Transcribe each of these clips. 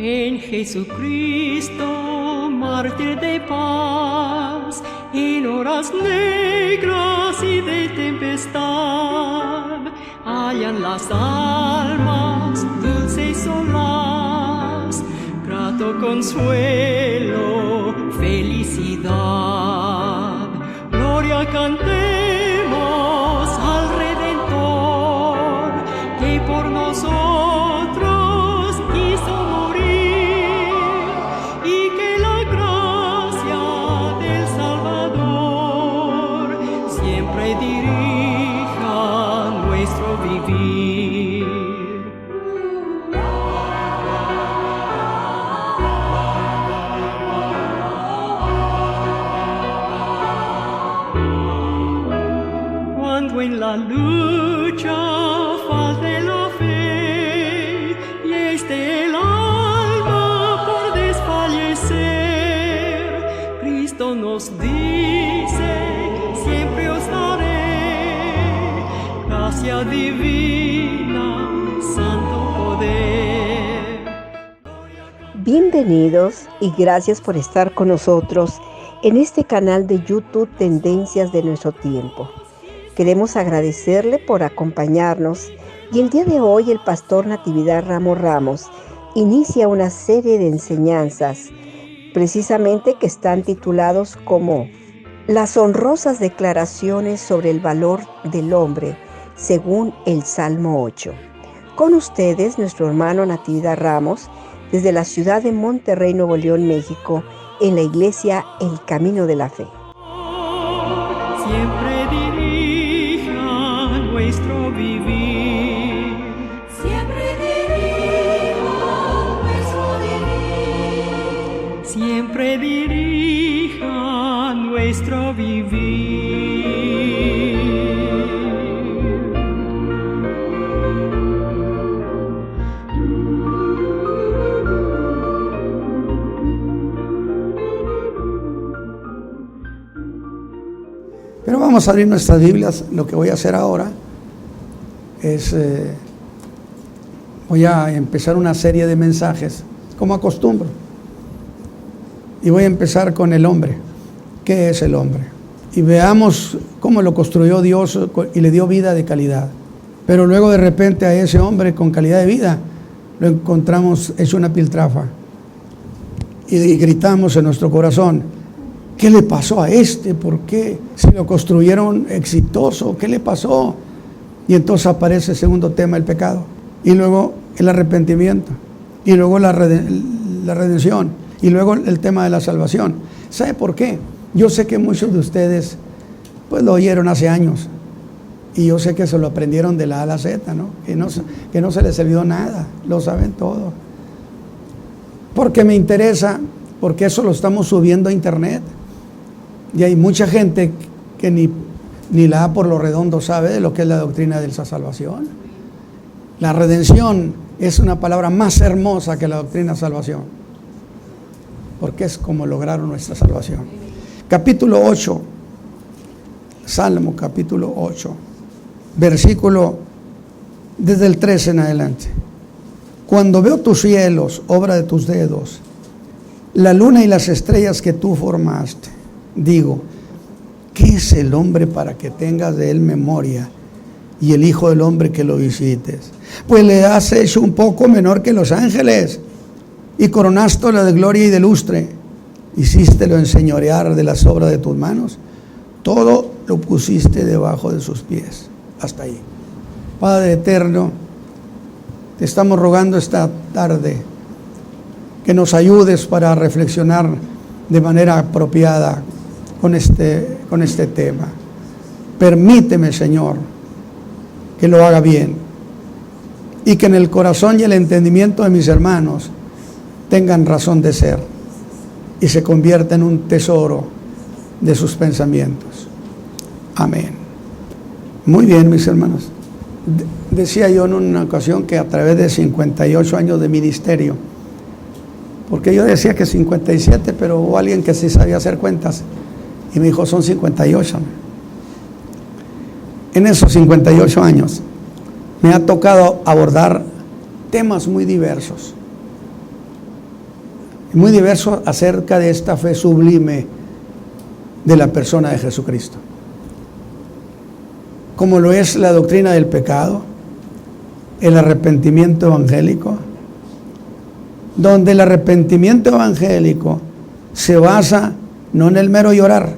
En Jesucristo, mártir de paz, en horas negras y de tempestad, hallan las almas dulce y solaz, grato consuelo, felicidad. Gloria cantemos al Redentor, que por nosotros quiso morir, y que la gracia del Salvador siempre dirija nuestro vivir. Cuando en la lucha falte la fe y esté el alma por desfallecer, Cristo nos dice: siempre os daré gracia divina, santo poder. Bienvenidos y gracias por estar con nosotros en este canal de YouTube Tendencias de Nuestro Tiempo. Queremos agradecerle por acompañarnos y el día de hoy el pastor Natividad Ramos inicia una serie de enseñanzas precisamente que están titulados como Las honrosas declaraciones sobre el valor del hombre según el Salmo 8. Con ustedes nuestro hermano Natividad Ramos desde la ciudad de Monterrey, Nuevo León, México, en la iglesia El Camino de la Fe. Siempre dirija nuestro vivir. Siempre dirija nuestro vivir. Siempre dirija nuestro vivir. Pero vamos a abrir nuestras Biblias. Lo que voy a hacer ahora es, voy a empezar una serie de mensajes, como acostumbro. Y voy a empezar con el hombre. ¿Qué es el hombre? Y veamos cómo lo construyó Dios y le dio vida de calidad. Pero luego de repente a ese hombre con calidad de vida lo encontramos hecho una piltrafa. Y gritamos en nuestro corazón: ¿qué le pasó a este? ¿Por qué? Si lo construyeron exitoso, ¿qué le pasó? Y entonces aparece el segundo tema, el pecado. Y luego el arrepentimiento. Y luego la redención. Y luego el tema de la salvación. ¿Sabe por qué? Yo sé que muchos de ustedes pues lo oyeron hace años. Y yo sé que se lo aprendieron de la A a la Z, ¿no? Que no se les olvidó nada. Lo saben todo. Porque me interesa, porque eso lo estamos subiendo a internet. Y hay mucha gente que ni la A por lo redondo sabe de lo que es la doctrina de la salvación. La redención es una palabra más hermosa que la doctrina de salvación, porque es como lograron nuestra salvación. Capítulo 8, Salmo capítulo 8, versículo desde el 13 en adelante. Cuando veo tus cielos, obra de tus dedos, la luna y las estrellas que tú formaste, digo, ¿qué es el hombre para que tengas de él memoria? Y el hijo del hombre que lo visites. Pues le has hecho un poco menor que los ángeles, y coronástolo de gloria y de lustre. Hicístelo enseñorear de las obras de tus manos. Todo lo pusiste debajo de sus pies. Hasta ahí. Padre eterno, te estamos rogando esta tarde que nos ayudes para reflexionar de manera apropiada con este tema. Permíteme, Señor, que lo haga bien y que en el corazón y el entendimiento de mis hermanos tengan razón de ser y se convierta en un tesoro de sus pensamientos. Amén. Muy bien, mis hermanos. Decía yo en una ocasión que a través de 58 años de ministerio, porque yo decía que 57, pero hubo alguien que sí sabía hacer cuentas y me dijo son 58. En esos 58 años me ha tocado abordar temas muy diversos. muy diverso acerca de esta fe sublime de la persona de Jesucristo, como lo es la doctrina del pecado, el arrepentimiento evangélico, donde el arrepentimiento evangélico se basa no en el mero llorar,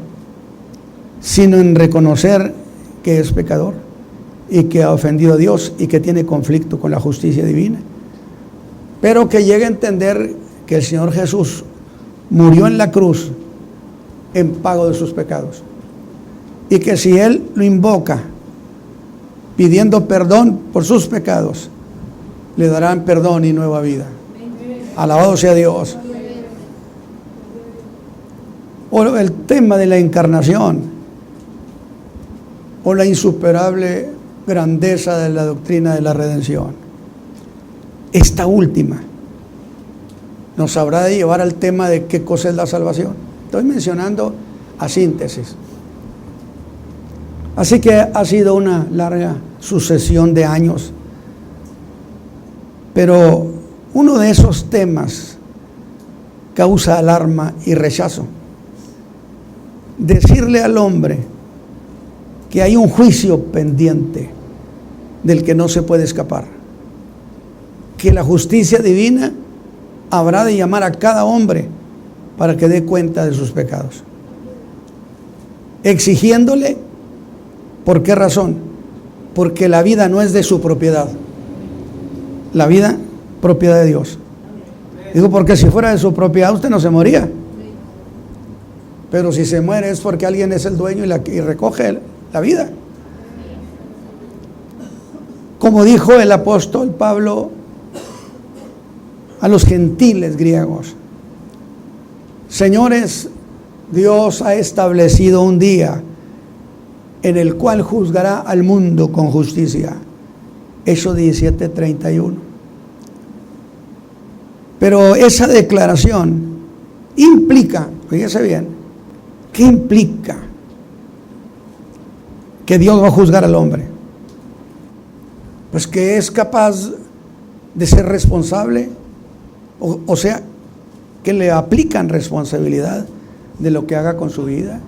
sino en reconocer que es pecador y que ha ofendido a Dios y que tiene conflicto con la justicia divina, pero que llega a entender que el Señor Jesús murió en la cruz en pago de sus pecados, y que si él lo invoca pidiendo perdón por sus pecados, le darán perdón y nueva vida. Alabado sea Dios. O el tema de la encarnación, o la insuperable grandeza de la doctrina de la redención. Esta última nos habrá de llevar al tema de qué cosa es la salvación. Estoy mencionando a síntesis. Así que ha sido una larga sucesión de años, pero uno de esos temas causa alarma y rechazo. Decirle al hombre que hay un juicio pendiente del que no se puede escapar, que la justicia divina habrá de llamar a cada hombre para que dé cuenta de sus pecados, exigiéndole. ¿Por qué razón? Porque la vida no es de su propiedad, la vida propiedad de Dios. Digo, porque si fuera de su propiedad usted no se moría, pero si se muere es porque alguien es el dueño y recoge la vida. Como dijo el apóstol Pablo a los gentiles griegos: señores, Dios ha establecido un día en el cual juzgará al mundo con justicia. Hechos 17:31. Pero esa declaración implica, fíjese bien, ¿qué implica? Que Dios va a juzgar al hombre. Pues que es capaz de ser responsable, o sea, que le aplican responsabilidad de lo que haga con su vida.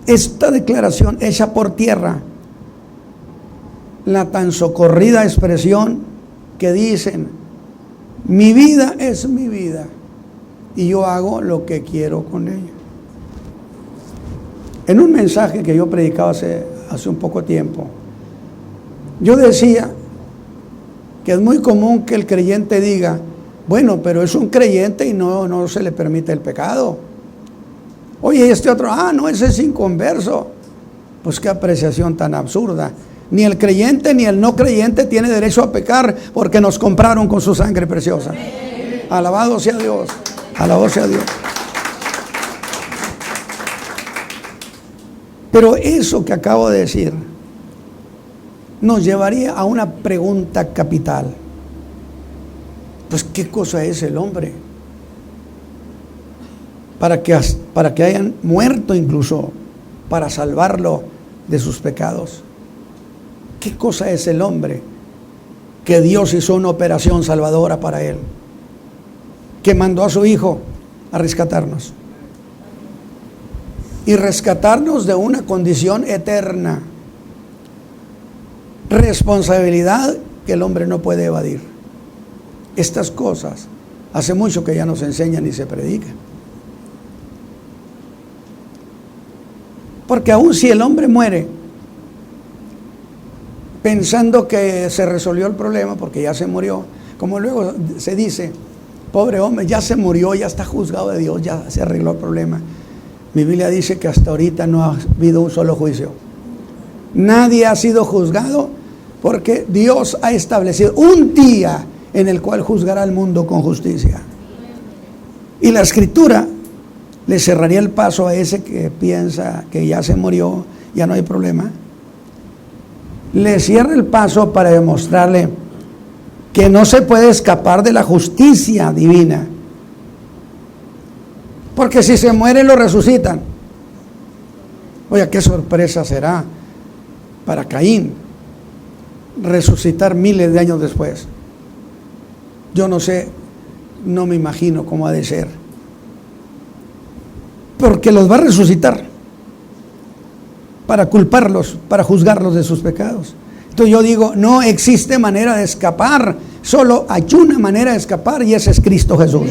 Esta declaración echa por tierra la tan socorrida expresión que dicen: mi vida es mi vida y yo hago lo que quiero con ella. En un mensaje que yo predicaba hace un poco tiempo, yo decía que es muy común que el creyente diga: bueno, pero es un creyente y no se le permite el pecado. Oye, este otro, no, ese es inconverso. Pues qué apreciación tan absurda. Ni el creyente ni el no creyente tiene derecho a pecar, porque nos compraron con su sangre preciosa. Alabado sea Dios. Alabado sea Dios. Pero eso que acabo de decir nos llevaría a una pregunta capital. Pues ¿qué cosa es el hombre? Para que hayan muerto incluso para salvarlo de sus pecados. ¿Qué cosa es el hombre? Que Dios hizo una operación salvadora para él, que mandó a su Hijo a rescatarnos y rescatarnos de una condición eterna, responsabilidad que el hombre no puede evadir. Estas cosas hace mucho que ya nos enseñan y se predican. Porque aun si el hombre muere pensando que se resolvió el problema, porque ya se murió, como luego se dice: pobre hombre, ya se murió, ya está juzgado de Dios, ya se arregló el problema. Mi Biblia dice que hasta ahorita no ha habido un solo juicio. Nadie ha sido juzgado, porque Dios ha establecido un día en el cual juzgará al mundo con justicia. Y la Escritura le cerraría el paso a ese que piensa que ya se murió, ya no hay problema. Le cierra el paso para demostrarle que no se puede escapar de la justicia divina. Porque si se muere lo resucitan. Oye, qué sorpresa será para Caín resucitar miles de años después. Yo no sé no me imagino cómo ha de ser. Porque los va a resucitar para culparlos, para juzgarlos de sus pecados. Entonces yo digo, no existe manera de escapar, solo hay una manera de escapar y ese es Cristo Jesús.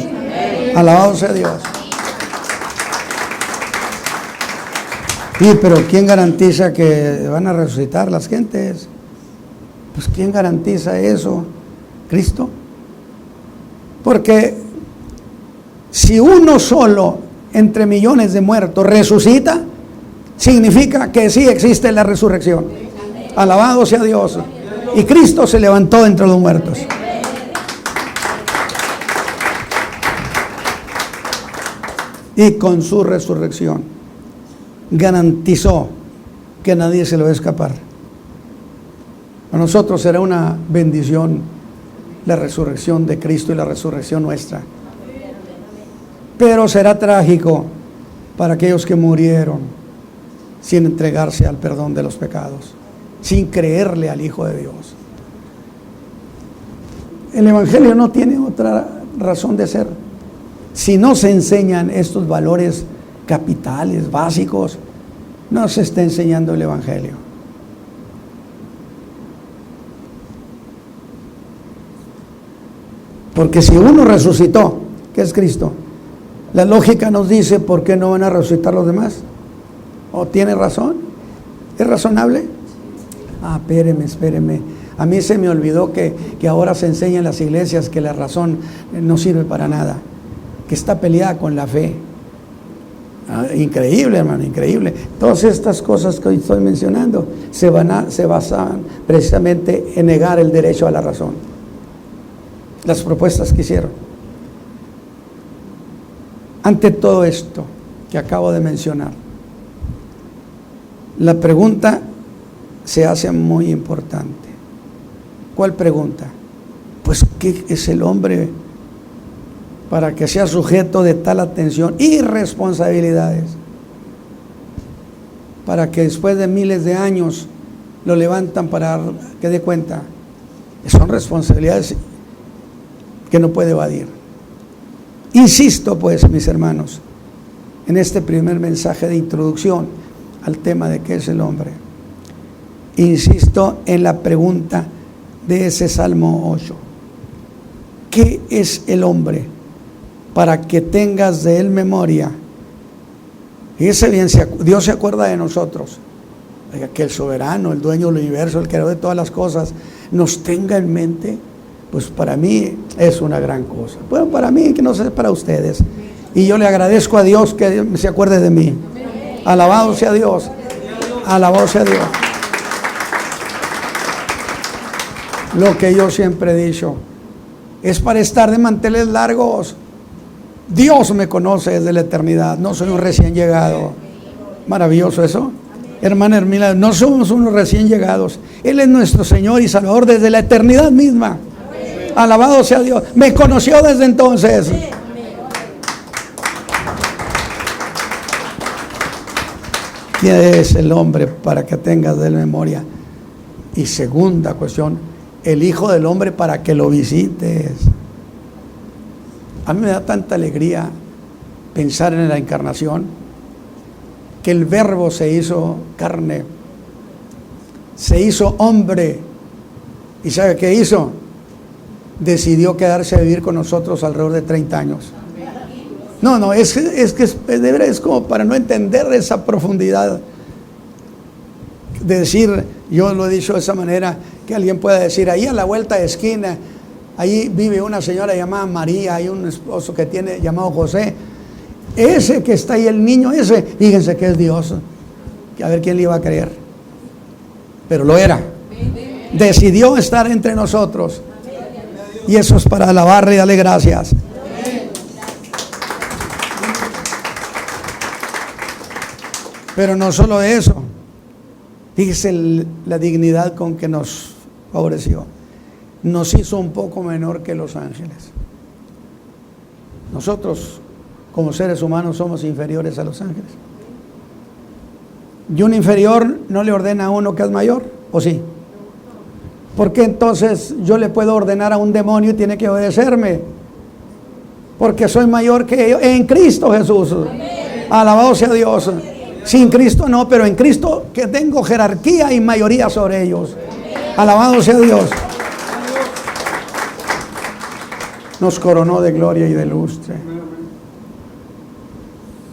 Alabado sea Dios. Sí, pero ¿quién garantiza que van a resucitar las gentes? Pues ¿quién garantiza eso? Cristo. Porque si uno solo entre millones de muertos resucita, significa que sí existe la resurrección. Alabado sea Dios. Y Cristo se levantó entre los muertos. Y con su resurrección garantizó que nadie se le va a escapar. A nosotros será una bendición la resurrección de Cristo y la resurrección nuestra. Pero será trágico para aquellos que murieron sin entregarse al perdón de los pecados, sin creerle al Hijo de Dios. El Evangelio no tiene otra razón de ser. Si no se enseñan estos valores capitales, básicos, no se está enseñando el Evangelio. Porque si uno resucitó, que es Cristo, la lógica nos dice, ¿por qué no van a resucitar los demás? ¿O tiene razón? ¿Es razonable? Espéreme. A mí se me olvidó que ahora se enseña en las iglesias que la razón no sirve para nada, que está peleada con la fe. Increíble, hermano, increíble. Todas estas cosas que hoy estoy mencionando se basan precisamente en negar el derecho a la razón. Las propuestas que hicieron. Ante todo esto que acabo de mencionar, la pregunta se hace muy importante. ¿Cuál pregunta? Pues, ¿qué es el hombre para que sea sujeto de tal atención y responsabilidades? Para que después de miles de años lo levantan para que dé cuenta. Son responsabilidades que no puede evadir. Insisto, pues, mis hermanos, en este primer mensaje de introducción al tema de qué es el hombre. Insisto en la pregunta de ese Salmo 8. ¿Qué es el hombre? Para que tengas de él memoria. Fíjese bien, Dios se acuerda de nosotros. Que el soberano, el dueño del universo, el creador de todas las cosas, nos tenga en mente. Pues para mí es una gran cosa. Bueno, para mí, que no sé, para ustedes. Y yo le agradezco a Dios que se acuerde de mí. Alabado sea Dios. Alabado sea Dios. Lo que yo siempre he dicho es para estar de manteles largos. Dios me conoce desde la eternidad. No soy un recién llegado. Maravilloso eso. Hermana Hermila, no somos unos recién llegados. Él es nuestro Señor y Salvador desde la eternidad misma. Alabado sea Dios. Me conoció desde entonces. ¿Quién es el hombre para que tengas de él memoria? Y segunda cuestión, el Hijo del Hombre para que lo visites. A mí me da tanta alegría pensar en la encarnación, que el Verbo se hizo carne, se hizo hombre. ¿Y sabe qué hizo? Decidió quedarse a vivir con nosotros alrededor de 30 años. No, es como para no entender esa profundidad. De decir, yo lo he dicho de esa manera, que alguien pueda decir, ahí a la vuelta de esquina, ahí vive una señora llamada María, hay un esposo que tiene llamado José. Ese que está ahí, el niño ese, fíjense que es Dios. A ver quién le iba a creer. Pero lo era. Decidió estar entre nosotros. Y eso es para alabarle y darle gracias. Pero no solo eso. Fíjese la dignidad con que nos favoreció. Nos hizo un poco menor que los ángeles. Nosotros, como seres humanos, somos inferiores a los ángeles. Y un inferior no le ordena a uno que es mayor, ¿o sí? ¿Por qué entonces yo le puedo ordenar a un demonio y tiene que obedecerme? porque soy mayor que ellos en Cristo Jesús. Alabado sea Dios. Sin Cristo no, pero en Cristo que tengo jerarquía y mayoría sobre ellos. Alabado sea Dios. Nos coronó de gloria y de lustre.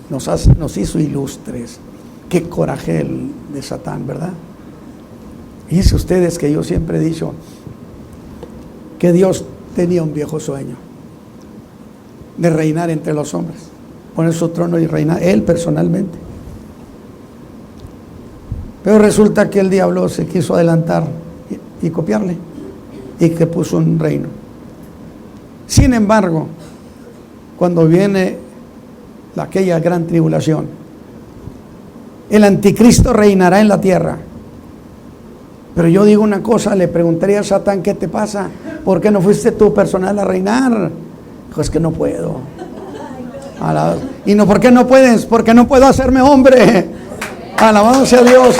Nos hizo ilustres. Qué coraje el de Satán, ¿verdad? Fíjense ustedes que yo siempre he dicho que Dios tenía un viejo sueño de reinar entre los hombres, poner su trono y reinar Él personalmente. Pero resulta que el diablo se quiso adelantar y copiarle, y que puso un reino. Sin embargo, cuando viene aquella gran tribulación, el anticristo reinará en la tierra. Pero yo digo una cosa, le preguntaría a Satán: ¿qué te pasa? ¿Por qué no fuiste tú personal a reinar? Dijo: es que no puedo. Y no, ¿por qué no puedes? Porque no puedo hacerme hombre. Alabado sea Dios.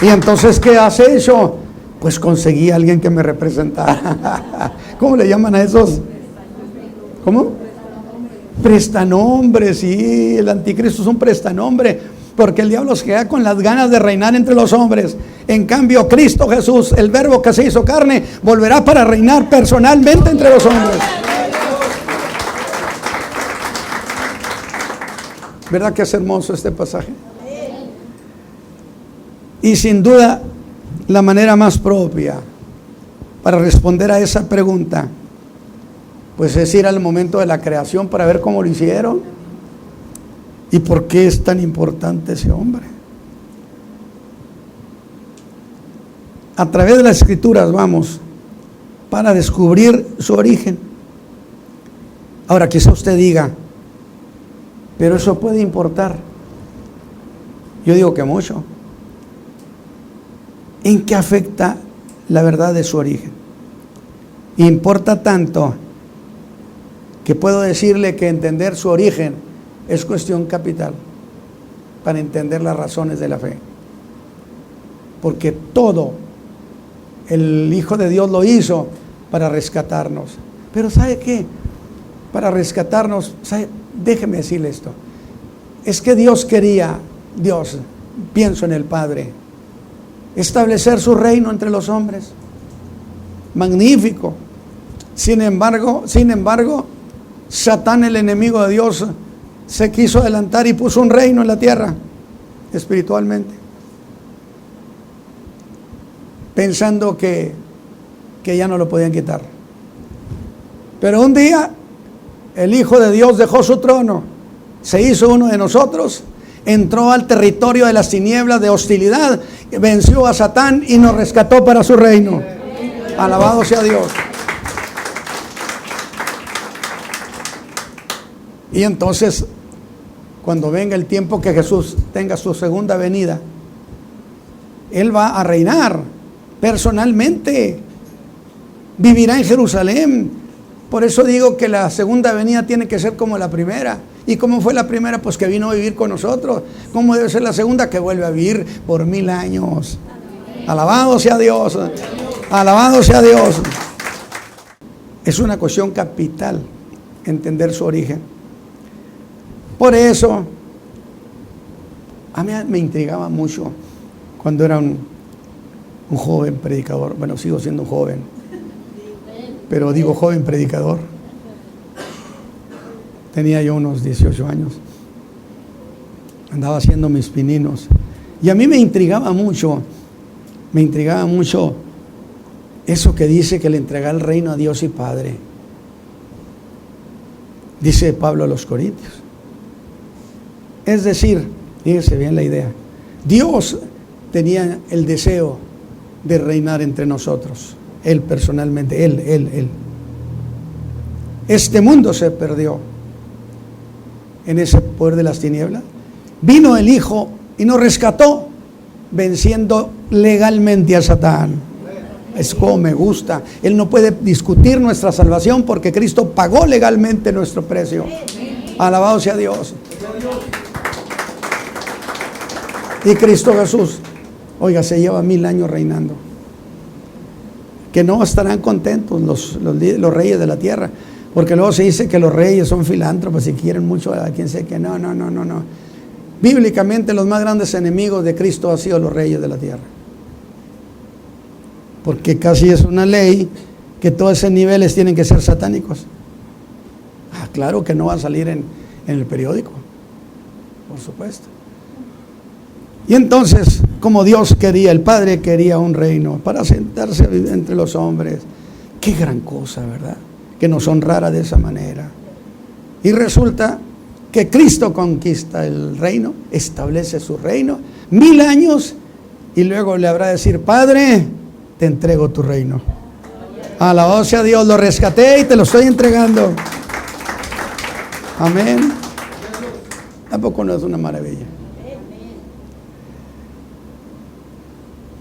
Y entonces, ¿qué has hecho? Pues conseguí a alguien que me representara. ¿Cómo le llaman a esos? ¿Cómo? Prestanombre, sí, el anticristo es un prestanombre, porque el diablo se queda con las ganas de reinar entre los hombres. En cambio, Cristo Jesús, el verbo que se hizo carne, volverá para reinar personalmente entre los hombres. ¿Verdad que es hermoso este pasaje? Y sin duda, la manera más propia para responder a esa pregunta, pues es ir al momento de la creación para ver cómo lo hicieron y por qué es tan importante ese hombre. A través de las Escrituras vamos para descubrir su origen. Ahora, quizá usted diga: pero eso puede importar. Yo digo que mucho. ¿En qué afecta la verdad de su origen? Importa tanto que puedo decirle que entender su origen es cuestión capital para entender las razones de la fe. Porque todo el Hijo de Dios lo hizo para rescatarnos. Pero ¿sabe qué? Para rescatarnos, ¿sabe? Déjeme decirle esto. Es que Dios quería, pienso en el Padre, establecer su reino entre los hombres. Magnífico. Sin embargo, Satán, el enemigo de Dios, se quiso adelantar y puso un reino en la tierra, espiritualmente, pensando que ya no lo podían quitar. Pero un día el Hijo de Dios dejó su trono, se hizo uno de nosotros, entró al territorio de las tinieblas de hostilidad, venció a Satán y nos rescató para su reino. Alabado sea Dios. Y entonces, cuando venga el tiempo que Jesús tenga su segunda venida, Él va a reinar personalmente, vivirá en Jerusalén. Por eso digo que la segunda venida tiene que ser como la primera. ¿Y cómo fue la primera? Pues que vino a vivir con nosotros. ¿Cómo debe ser la segunda? Que vuelve a vivir por 1000 años. Alabado sea Dios. Alabado sea Dios. Es una cuestión capital entender su origen. Por eso, a mí me intrigaba mucho cuando era un joven predicador. Bueno, sigo siendo un joven, pero digo joven predicador. Tenía yo unos 18 años. Andaba haciendo mis pininos. Y a mí me intrigaba mucho eso que dice que le entrega el reino a Dios y Padre. Dice Pablo a los Corintios. Es decir, fíjese bien la idea. Dios tenía el deseo de reinar entre nosotros. Él personalmente, Él. Este mundo se perdió en ese poder de las tinieblas. Vino el Hijo y nos rescató, venciendo legalmente a Satán. Es como me gusta. Él no puede discutir nuestra salvación porque Cristo pagó legalmente nuestro precio. Alabado sea Dios. Y Cristo Jesús, oiga, se lleva 1000 años reinando. que no estarán contentos los reyes de la tierra, porque luego se dice que los reyes son filántropos y quieren mucho a quien sea que no. Bíblicamente los más grandes enemigos de Cristo han sido los reyes de la tierra, porque casi es una ley que todos esos niveles tienen que ser satánicos. Claro que no va a salir en el periódico, por supuesto. Y entonces, como Dios quería, el Padre quería un reino para sentarse entre los hombres. Qué gran cosa, ¿verdad? Que nos honrara de esa manera. Y resulta que Cristo conquista el reino, establece su reino, 1000 años, y luego le habrá de decir: Padre, te entrego tu reino. Alabado sea Dios, lo rescaté y te lo estoy entregando. Amén. Tampoco no es una maravilla.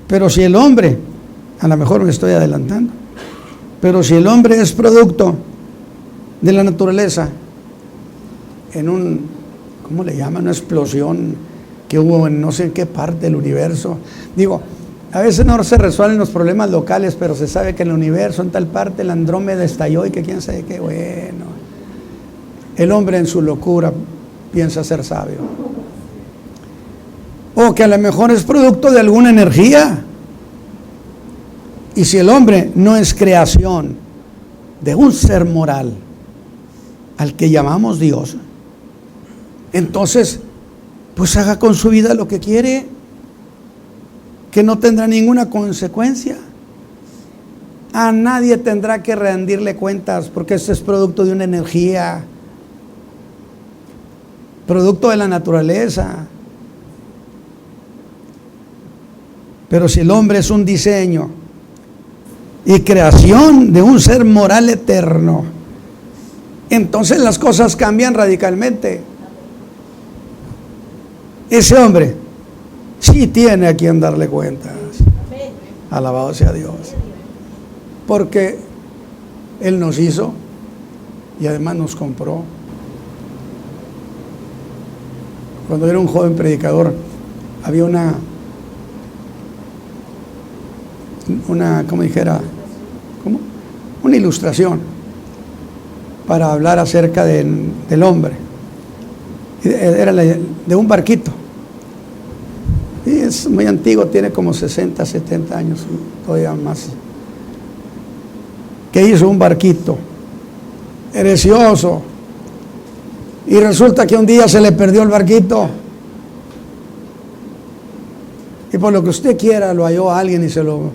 Pero si el hombre, a lo mejor me estoy adelantando, pero si el hombre es producto de la naturaleza, en ¿cómo le llaman? Una explosión que hubo en no sé en qué parte del universo. Digo, a veces no se resuelven los problemas locales, pero se sabe que en el universo, en tal parte, el Andrómeda estalló y que quién sabe qué. Bueno, el hombre en su locura piensa ser sabio. O que a lo mejor es producto de alguna energía. Y si el hombre no es creación de un ser moral al que llamamos Dios, entonces pues haga con su vida lo que quiere, que no tendrá ninguna consecuencia. A nadie tendrá que rendirle cuentas, porque eso es producto de una energía, producto de la naturaleza. Pero si el hombre es un diseño y creación de un ser moral eterno, entonces las cosas cambian radicalmente. Ese hombre sí tiene a quien darle cuentas. Alabado sea Dios. Porque Él nos hizo y además nos compró. Cuando era un joven predicador, había una como dijera, ¿cómo? Una ilustración para hablar acerca del hombre. Era de un barquito. Y es muy antiguo, tiene como 60, 70 años, todavía más. Que hizo un barquito precioso. Y resulta que un día se le perdió el barquito. Y por lo que usted quiera, lo halló a alguien y se lo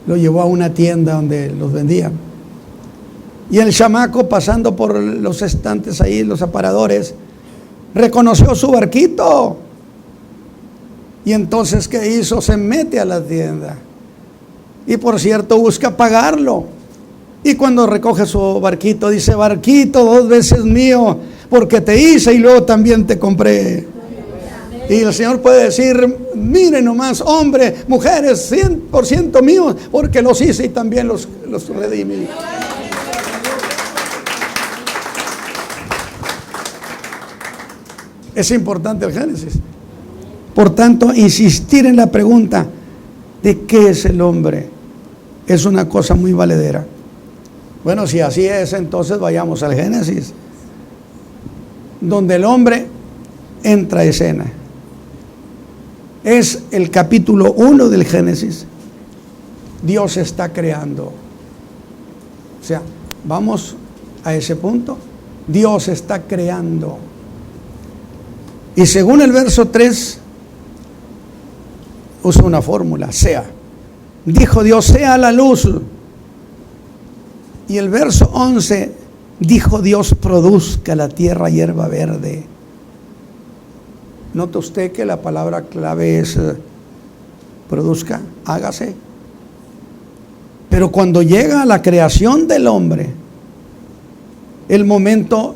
llevó a una tienda donde los vendían. Y el chamaco, pasando por los estantes ahí, los aparadores, reconoció su barquito. Y entonces, ¿qué hizo? Se mete a la tienda. Y por cierto, busca pagarlo. Y cuando recoge su barquito, dice: barquito 2 veces mío, porque te hice y luego también te compré. Y el Señor puede decir: miren nomás, hombre, mujeres, 100% míos, porque los hice y también los redimí. Es importante el Génesis. Por tanto, insistir en la pregunta de qué es el hombre es una cosa muy valedera. Bueno, si así es, entonces vayamos al Génesis, donde el hombre entra a escena. Es el capítulo 1 del Génesis. Dios está creando. O sea, vamos a ese punto. Dios está creando. Y según el verso 3, usa una fórmula: sea. Dijo Dios: sea la luz. Y el verso 11, dijo Dios: produzca la tierra hierba verde. Nota usted que la palabra clave es produzca, hágase. Pero cuando llega a la creación del hombre, el momento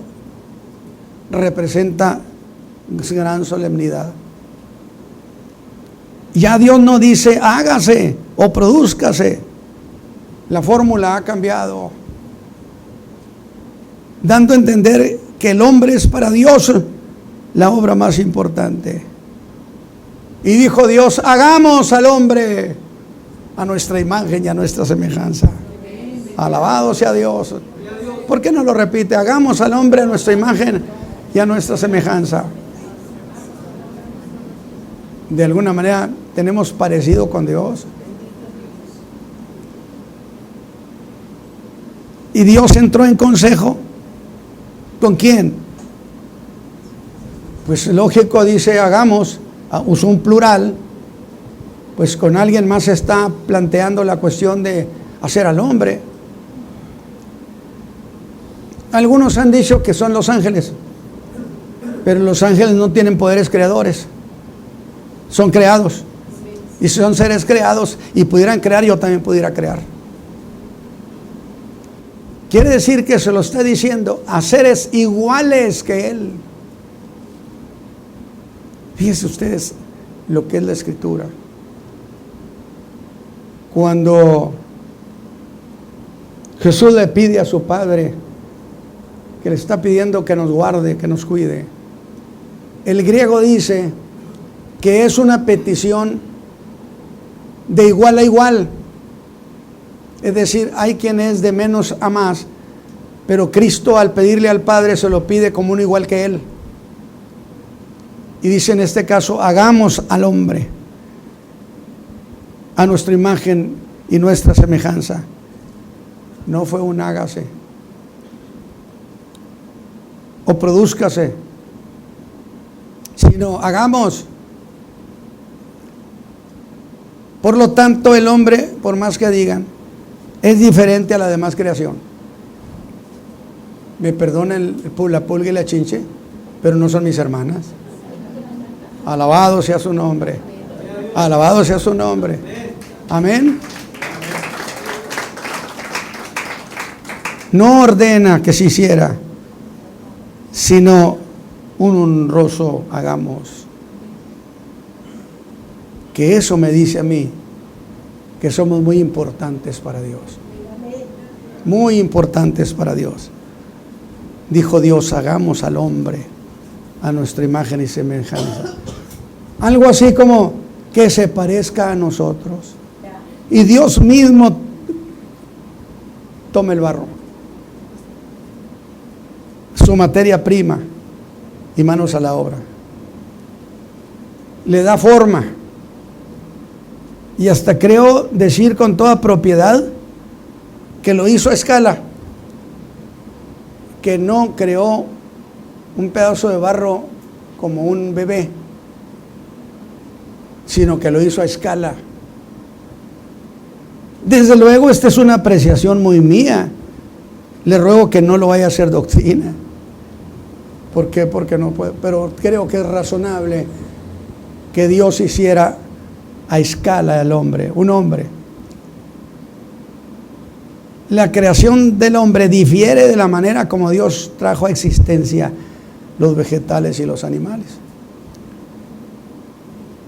representa gran solemnidad. Ya Dios no dice hágase o produzcase. La fórmula ha cambiado, dando a entender que el hombre es para Dios la obra más importante. Y dijo Dios: hagamos al hombre a nuestra imagen y a nuestra semejanza. Alabado sea Dios. ¿Por qué no lo repite? Hagamos al hombre a nuestra imagen y a nuestra semejanza. De alguna manera tenemos parecido con Dios. Y Dios entró en consejo. ¿Con quién? Pues lógico, dice hagamos, usó un plural, pues con alguien más está planteando la cuestión de hacer al hombre. Algunos han dicho que son los ángeles, pero los ángeles no tienen poderes creadores, son creados. Y si son seres creados y pudieran crear, yo también pudiera crear. Quiere decir que se lo está diciendo a seres iguales que él. Fíjense ustedes lo que es la escritura. Cuando Jesús le pide a su Padre, que le está pidiendo que nos guarde, que nos cuide, el griego dice que es una petición de igual a igual. Es decir, hay quien es de menos a más, pero Cristo al pedirle al Padre se lo pide como uno igual que Él. Y dice en este caso, hagamos al hombre a nuestra imagen y nuestra semejanza. No fue un hágase o produzcase, sino hagamos. Por lo tanto, el hombre, por más que digan, es diferente a la demás creación. Me perdonen la pulga y la chinche, pero no son mis hermanas. Alabado sea su nombre. Alabado sea su nombre. Amén. No ordena que se hiciera, sino un honroso hagamos. Que eso me dice a mí que somos muy importantes para Dios. Muy importantes para Dios. Dijo Dios, hagamos al hombre a nuestra imagen y semejanza. Algo así como que se parezca a nosotros. Y Dios mismo toma el barro, su materia prima, y manos a la obra. Le da forma. Y hasta creo decir con toda propiedad que lo hizo a escala, que no creó un pedazo de barro como un bebé, sino que lo hizo a escala. Desde luego esta es una apreciación muy mía. Le ruego que no lo vaya a hacer doctrina. ¿Por qué? Porque no puede. Pero creo que es razonable que Dios hiciera a escala al hombre, un hombre. La creación del hombre difiere de la manera como Dios trajo a existencia los vegetales y los animales.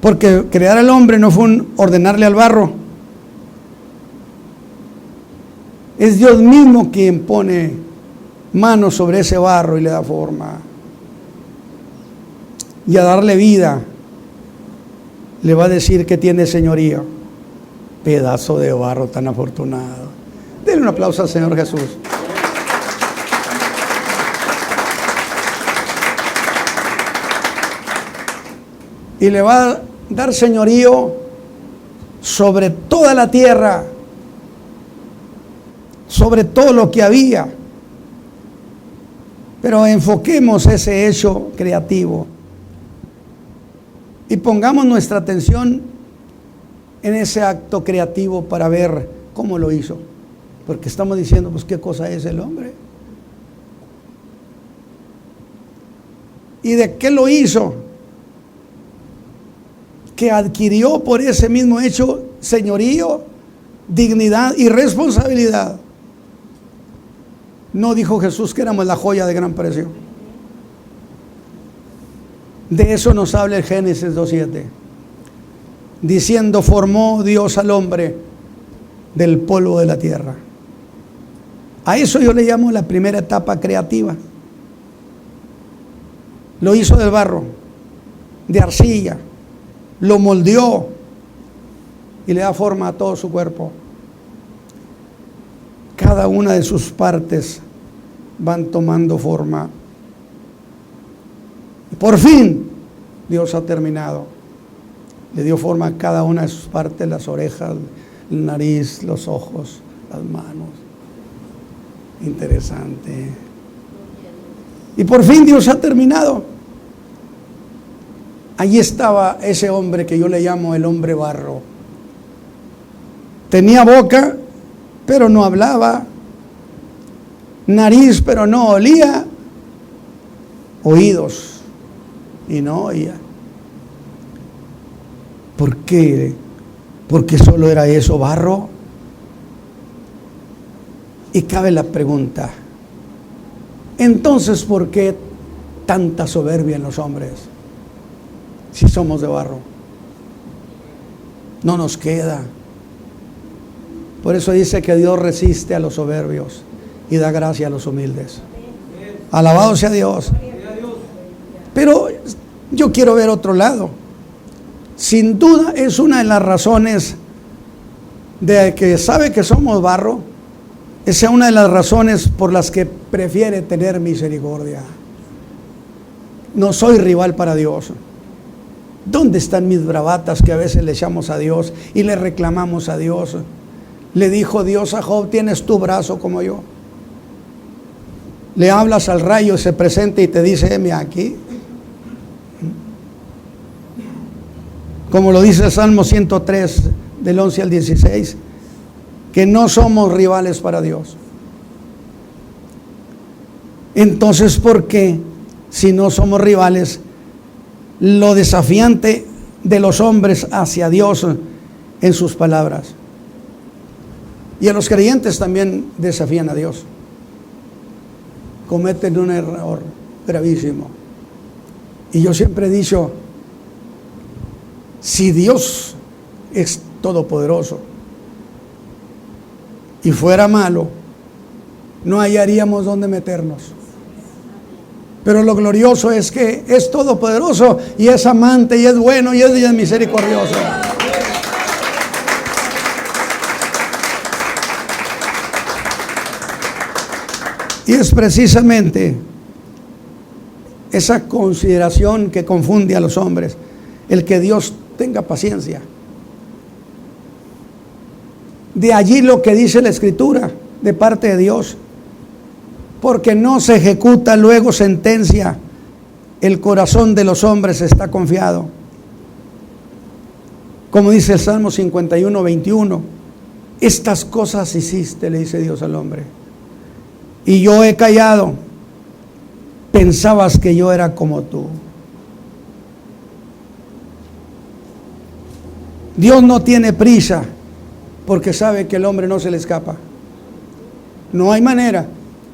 Porque crear al hombre no fue un ordenarle al barro. Es Dios mismo quien pone manos sobre ese barro y le da forma. Y a darle vida, le va a decir que tiene señorío. Pedazo de barro tan afortunado. Denle un aplauso al Señor Jesús. Y le va a dar señorío sobre toda la tierra, sobre todo lo que había. Pero enfoquemos ese hecho creativo y pongamos nuestra atención en ese acto creativo para ver cómo lo hizo. Porque estamos diciendo, pues, ¿qué cosa es el hombre? ¿Y de qué lo hizo? Que adquirió por ese mismo hecho señorío, dignidad y responsabilidad. No dijo Jesús que éramos la joya de gran precio. De eso nos habla el Génesis 2:7. Diciendo, formó Dios al hombre del polvo de la tierra. A eso yo le llamo la primera etapa creativa. Lo hizo del barro, de arcilla, lo moldeó y le da forma a todo su cuerpo. cada una de sus partes van tomando forma. Por fin, Dios ha terminado. Le dio forma a cada una de sus partes, las orejas, la nariz, los ojos, las manos. Interesante. Y por fin Dios ha terminado. Allí estaba ese hombre que yo le llamo el hombre barro. Tenía boca, pero no hablaba. Nariz, pero no olía. Oídos, y no oía. ¿Por qué? Porque solo era eso, barro. Y cabe la pregunta, entonces, ¿por qué tanta soberbia en los hombres? Si somos de barro. No nos queda. Por eso dice que Dios resiste a los soberbios y da gracia a los humildes. Alabado sea Dios. Pero yo quiero ver otro lado. Sin duda es una de las razones de que sabe que somos barro. Esa es una de las razones por las que prefiere tener misericordia. No soy rival para Dios. ¿Dónde están mis bravatas que a veces le echamos a Dios y le reclamamos a Dios? Le dijo Dios a Job, tienes tu brazo como yo. Le hablas al rayo, se presenta y te dice, heme aquí. Como lo dice el Salmo 103, del 11 al 16, que no somos rivales para Dios. Entonces, ¿por qué, si no somos rivales, lo desafiante de los hombres hacia Dios en sus palabras? Y a los creyentes también desafían a Dios. Cometen un error gravísimo. Y yo siempre he dicho, si Dios es todopoderoso y fuera malo, no hallaríamos dónde meternos. Pero lo glorioso es que es todopoderoso y es amante y es bueno y es misericordioso. Y es precisamente esa consideración que confunde a los hombres, el que Dios tenga paciencia. De allí lo que dice la Escritura de parte de Dios, porque no se ejecuta luego sentencia, el corazón de los hombres está confiado. Como dice el Salmo 51, 21, estas cosas hiciste, le dice Dios al hombre, y yo he callado. Pensabas que yo era como tú. Dios no tiene prisa porque sabe que el hombre no se le escapa. No hay manera.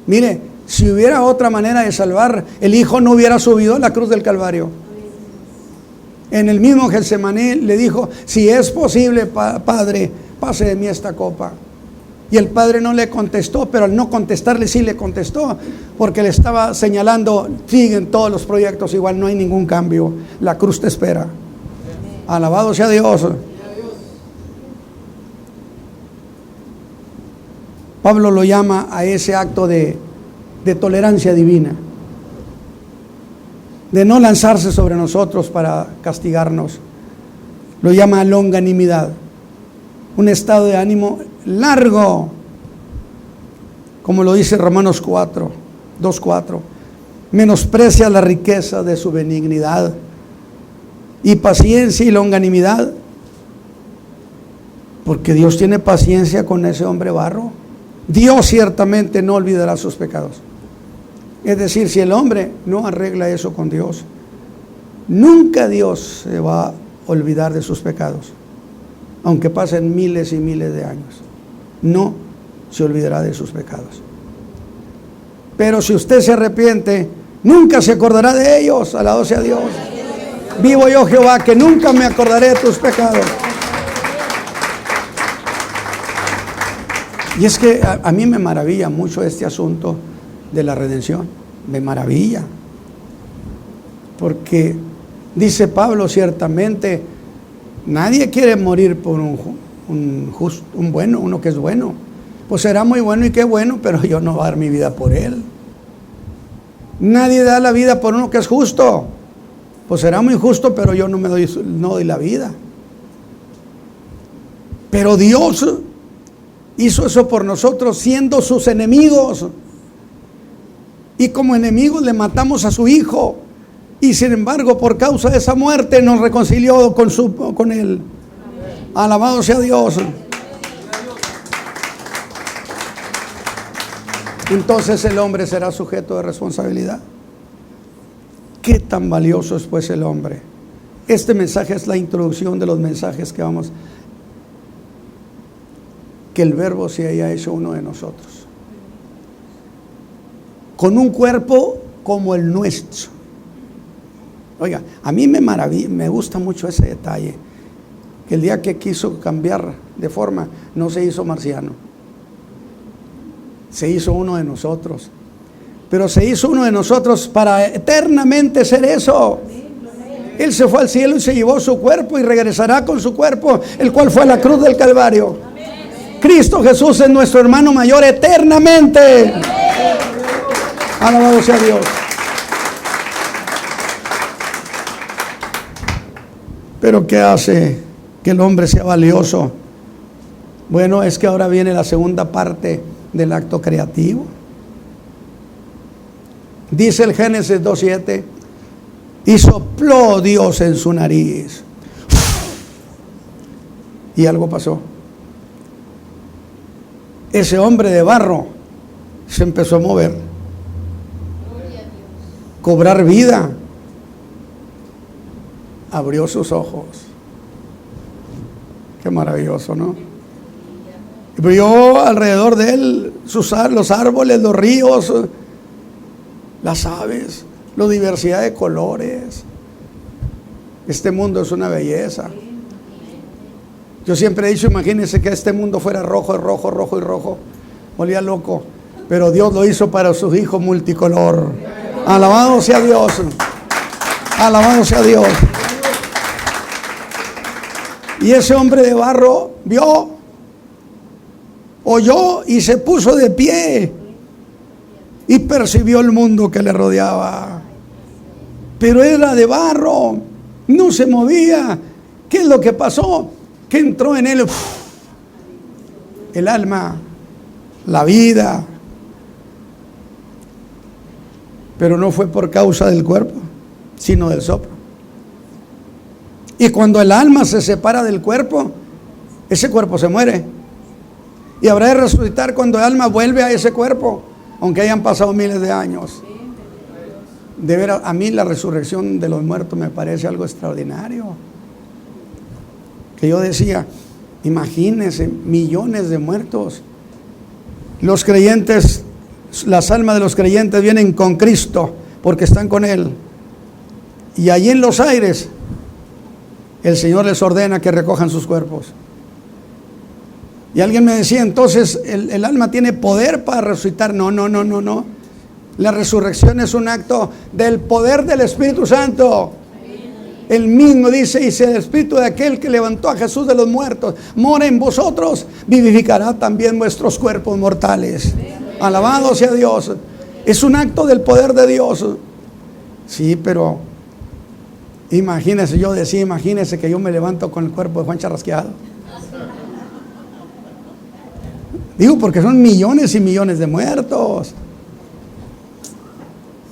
Mire, si hubiera otra manera de salvar, el Hijo no hubiera subido a la cruz del Calvario. En el mismo Getsemaní le dijo, si es posible, Padre, pase de mí esta copa. Y el Padre no le contestó, pero al no contestarle sí le contestó, porque le estaba señalando, siguen todos los proyectos igual, no hay ningún cambio, la cruz te espera. Alabado sea Dios. Pablo lo llama a ese acto de tolerancia divina, de no lanzarse sobre nosotros para castigarnos. Lo llama longanimidad, un estado de ánimo largo, como lo dice Romanos 2:4. Menosprecia la riqueza de su benignidad y paciencia y longanimidad, porque Dios tiene paciencia con ese hombre barro. Dios ciertamente no olvidará sus pecados. Es decir, si el hombre no arregla eso con Dios, nunca Dios se va a olvidar de sus pecados, aunque pasen miles y miles de años. No se olvidará de sus pecados. Pero si usted se arrepiente, nunca se acordará de ellos. Alabado sea Dios. Vivo yo, Jehová, que nunca me acordaré de tus pecados. Y es que a mí me maravilla mucho este asunto de la redención. Me maravilla. Porque dice Pablo, ciertamente, nadie quiere morir por un bueno, uno que es bueno. Pues será muy bueno y qué bueno, pero yo no voy a dar mi vida por él. Nadie da la vida por uno que es justo. Pues será muy justo, pero yo no doy la vida. Pero Dios hizo eso por nosotros, siendo sus enemigos. Y como enemigos le matamos a su Hijo. Y sin embargo, por causa de esa muerte, nos reconcilió con Él. Alabado sea Dios. Entonces el hombre será sujeto de responsabilidad. ¿Qué tan valioso es pues el hombre? Este mensaje es la introducción de los mensajes que vamos. Que el Verbo se haya hecho uno de nosotros, con un cuerpo como el nuestro. Oiga, a mí me gusta mucho ese detalle, que el día que quiso cambiar de forma, no se hizo marciano, se hizo uno de nosotros. Pero se hizo uno de nosotros para eternamente ser eso. Él se fue al cielo y se llevó su cuerpo y regresará con su cuerpo, el cual fue a la cruz del Calvario. Cristo Jesús es nuestro hermano mayor eternamente. Alabado sea Dios. Pero ¿qué hace que el hombre sea valioso? Bueno, es que ahora viene la segunda parte del acto creativo. Dice el Génesis 2:7, y sopló Dios en su nariz. Y algo pasó. Ese hombre de barro se empezó a mover, cobrar vida, abrió sus ojos. Qué maravilloso, ¿no? Y vio alrededor de él los árboles, los ríos, las aves, la diversidad de colores. Este mundo es una belleza. Yo siempre he dicho, imagínense que este mundo fuera rojo, rojo, rojo y rojo. Olía loco. Pero Dios lo hizo para sus hijos multicolor. Alabado sea Dios. Alabado sea Dios. Y ese hombre de barro vio, oyó y se puso de pie. Y percibió el mundo que le rodeaba. Pero era de barro. No se movía. ¿Qué es lo que pasó? Que entró en él el alma, la vida. Pero no fue por causa del cuerpo, sino del soplo. Y cuando el alma se separa del cuerpo, ese cuerpo se muere. Y habrá de resucitar cuando el alma vuelve a ese cuerpo, aunque hayan pasado miles de años. De ver, a mí la resurrección de los muertos me parece algo extraordinario. Que yo decía, imagínense, millones de muertos. Los creyentes, las almas de los creyentes vienen con Cristo porque están con Él. Y allí en los aires, el Señor les ordena que recojan sus cuerpos. Y alguien me decía, entonces, ¿el alma tiene poder para resucitar? No. La resurrección es un acto del poder del Espíritu Santo. El mismo dice, y si el espíritu de aquel que levantó a Jesús de los muertos mora en vosotros, vivificará también vuestros cuerpos mortales. Alabado sea Dios. Es un acto del poder de Dios. Sí, pero imagínese, yo decía, imagínese que yo me levanto con el cuerpo de Juan Charrasqueado. Digo, porque son millones y millones de muertos.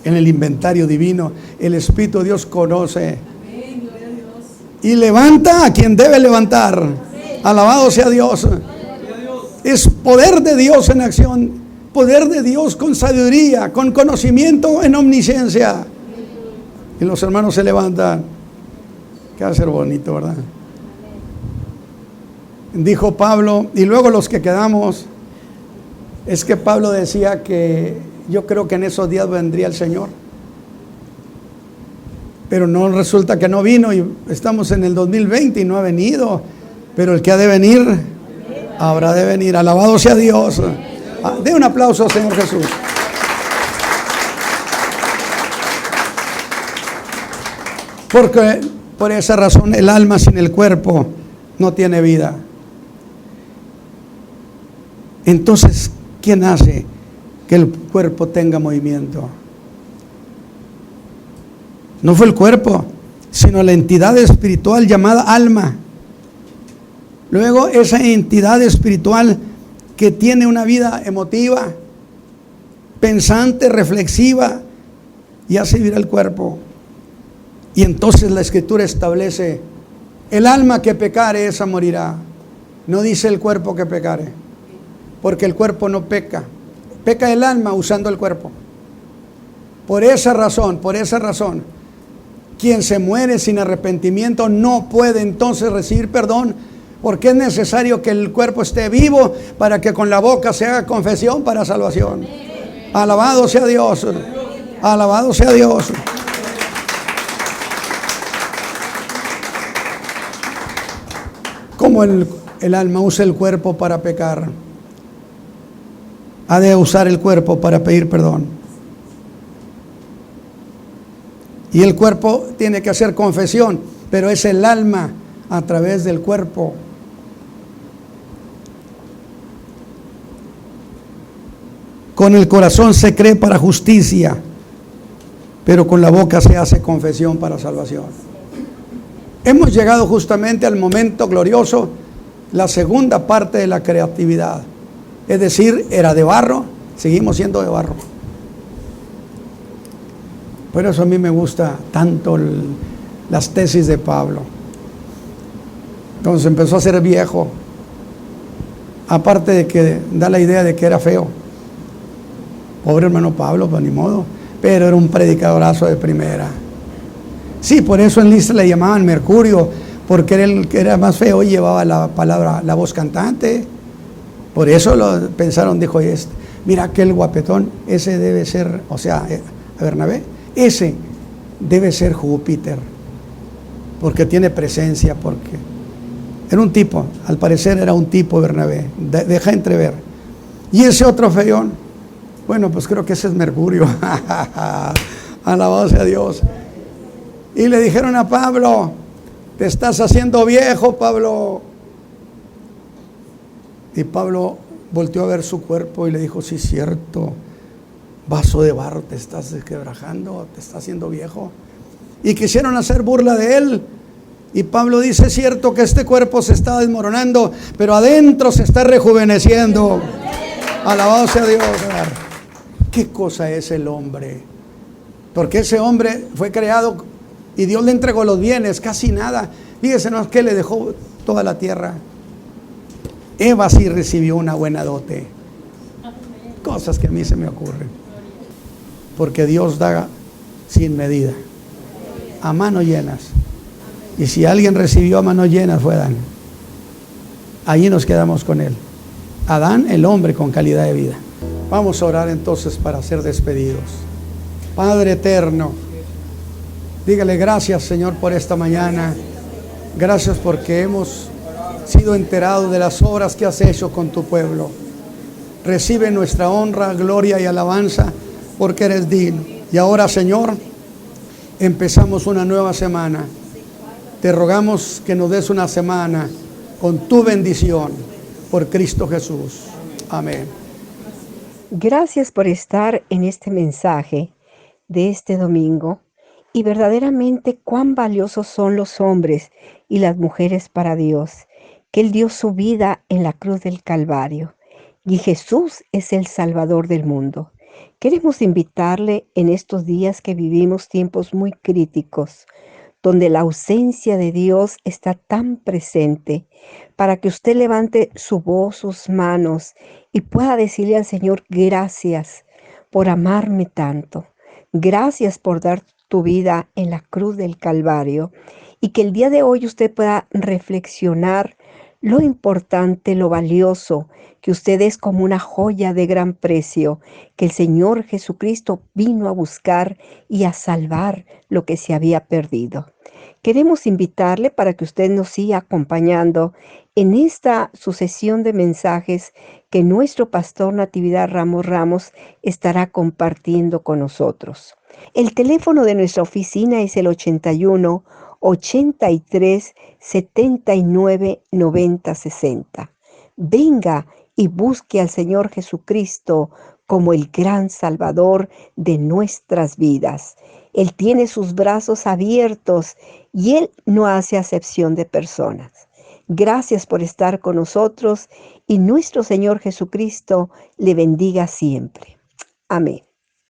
En el inventario divino, el Espíritu de Dios conoce y levanta a quien debe levantar. Alabado sea Dios. Es poder de Dios en acción, poder de Dios con sabiduría, con conocimiento en omnisciencia. Y los hermanos se levantan. Que va a ser bonito, ¿verdad? Dijo Pablo, y luego los que quedamos, es que Pablo decía que yo creo que en esos días vendría el Señor. Pero no, resulta que no vino y estamos en el 2020 y no ha venido. Pero el que ha de venir, habrá de venir. Alabado sea Dios. Dé un aplauso al Señor Jesús. Porque por esa razón el alma sin el cuerpo no tiene vida. Entonces, ¿quién hace que el cuerpo tenga movimiento? No fue el cuerpo, sino la entidad espiritual llamada alma. Luego, esa entidad espiritual que tiene una vida emotiva, pensante, reflexiva, y hace vivir el cuerpo. Y entonces la Escritura establece: el alma que pecare, esa morirá. No dice el cuerpo que pecare, porque el cuerpo no peca. Peca el alma usando el cuerpo. Por esa razón, quien se muere sin arrepentimiento no puede entonces recibir perdón, porque es necesario que el cuerpo esté vivo para que con la boca se haga confesión para salvación. Alabado sea Dios. Alabado sea Dios. Como el alma usa el cuerpo para pecar, ha de usar el cuerpo para pedir perdón. Y el cuerpo tiene que hacer confesión, pero es el alma a través del cuerpo. Con el corazón se cree para justicia, pero con la boca se hace confesión para salvación. Hemos llegado justamente al momento glorioso, la segunda parte de la creatividad. Es decir, era de barro, seguimos siendo de barro. Por eso a mí me gusta tanto las tesis de Pablo. Cuando se empezó a hacer viejo, aparte de que da la idea de que era feo. Pobre hermano Pablo, pues ni modo, pero era un predicadorazo de primera. Sí, por eso en Listra le llamaban Mercurio, porque era el que era más feo y llevaba la voz cantante. Por eso lo pensaron, dijo, mira aquel guapetón, ese debe ser, o sea, a Bernabé, ese debe ser Júpiter, porque tiene presencia, porque era un tipo, al parecer era un tipo Bernabé, deja entrever. Y ese otro feón, bueno, pues creo que ese es Mercurio. Alabado sea Dios. Y le dijeron a Pablo: te estás haciendo viejo, Pablo. Y Pablo volteó a ver su cuerpo y le dijo: sí, cierto, vaso de barro, te estás desquebrajando, te estás haciendo viejo. Y quisieron hacer burla de él. Y Pablo dice: es cierto que este cuerpo se está desmoronando, pero adentro se está rejuveneciendo. Alabado sea Dios. ¿Qué cosa es el hombre? Porque ese hombre fue creado y Dios le entregó los bienes, casi nada. Fíjese, no es que le dejó toda la tierra. Eva sí recibió una buena dote. Cosas que a mí se me ocurren. Porque Dios da sin medida, a manos llenas. Y si alguien recibió a manos llenas fue Adán. Allí nos quedamos con él. Adán, el hombre con calidad de vida. Vamos a orar entonces para ser despedidos. Padre eterno, dígale gracias, Señor, por esta mañana. Gracias porque hemos sido enterados de las obras que has hecho con tu pueblo. Recibe nuestra honra, gloria y alabanza, porque eres digno. Y ahora, Señor, empezamos una nueva semana. Te rogamos que nos des una semana con tu bendición, por Cristo Jesús. Amén. Gracias por estar en este mensaje de este domingo. Y verdaderamente cuán valiosos son los hombres y las mujeres para Dios, que Él dio su vida en la cruz del Calvario. Y Jesús es el Salvador del mundo. Queremos invitarle en estos días que vivimos tiempos muy críticos, donde la ausencia de Dios está tan presente, para que usted levante su voz, sus manos y pueda decirle al Señor: gracias por amarme tanto. Gracias por dar tu vida en la cruz del Calvario, y que el día de hoy usted pueda reflexionar lo importante, lo valioso, que usted es como una joya de gran precio, que el Señor Jesucristo vino a buscar y a salvar lo que se había perdido. Queremos invitarle para que usted nos siga acompañando en esta sucesión de mensajes que nuestro pastor Natividad Ramos estará compartiendo con nosotros. El teléfono de nuestra oficina es el 81 83 79 90 60. venga y busque al Señor Jesucristo como el gran Salvador de nuestras vidas. Él tiene sus brazos abiertos y Él no hace acepción de personas. Gracias por estar con nosotros y nuestro Señor Jesucristo le bendiga siempre. Amén.